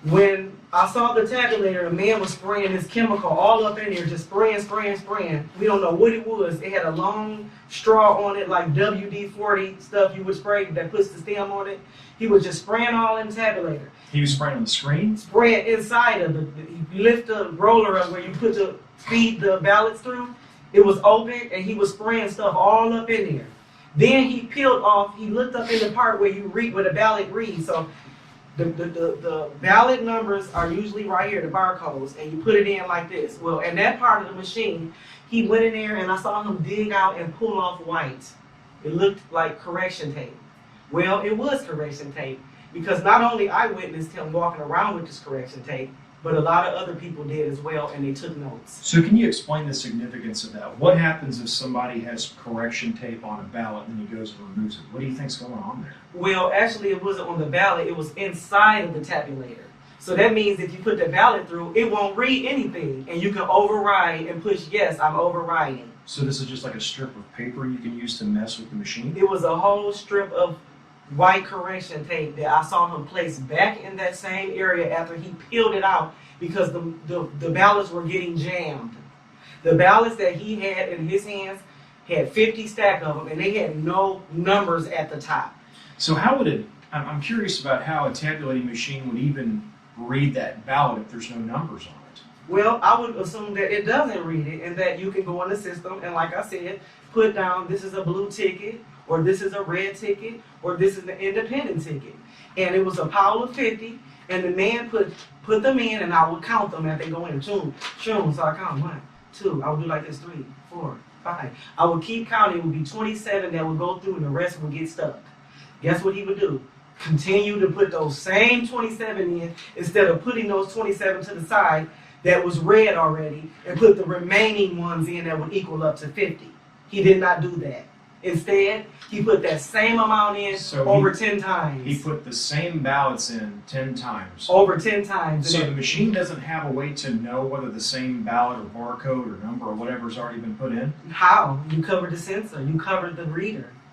When I saw the tabulator, the man was spraying this chemical all up in there, just spraying, spraying, spraying. We don't know what it was. It had a long straw on it, like WD-40 stuff you would spray that puts the stem on it. He was just spraying all in the tabulator. He was spraying on the screen? Spraying inside of it. You lift the roller up where you feed the ballots through. It was open, and he was spraying stuff all up in there. Then he peeled off. He looked up in the part where you read, where the ballot reads. So the ballot numbers are usually right here, the barcodes, and you put it in like this. Well, in that part of the machine, he went in there, and I saw him dig out and pull off white. It looked like correction tape. Well, it was correction tape, because not only I witnessed him walking around with this correction tape, but a lot of other people did as well, and they took notes. So can you explain the significance of that? What happens if somebody has correction tape on a ballot and then he goes and removes it? What do you think's going on there? Well, actually, it wasn't on the ballot. It was inside of the tabulator. So that means if you put the ballot through, it won't read anything, and you can override and push yes, I'm overriding. So this is just like a strip of paper you can use to mess with the machine? It was a whole strip of white correction tape that I saw him place back in that same area after he peeled it out, because the ballots were getting jammed. The ballots that he had in his hands had 50 stack of them, and they had no numbers at the top. So how would it, I'm curious about how a tabulating machine would even read that ballot if there's no numbers on it. Well, I would assume that it doesn't read it, and that you can go in the system and, like I said, put down this is a blue ticket, or this is a red ticket, or this is an independent ticket. And it was a pile of 50, and the man put them in, and I would count them as they go in. Choom, choom. So I count 1, 2. I would do like this: 3, 4, 5. I would keep counting. It would be 27 that would go through, and the rest would get stuck. Guess what he would do? Continue to put those same 27 in, instead of putting those 27 to the side that was red already, and put the remaining ones in that would equal up to 50. He did not do that. Instead, he put that same amount in over 10 times. He put the same ballots in 10 times. Over 10 times. So the machine doesn't have a way to know whether the same ballot or barcode or number or whatever's already been put in? How? You covered the sensor. You covered the reader.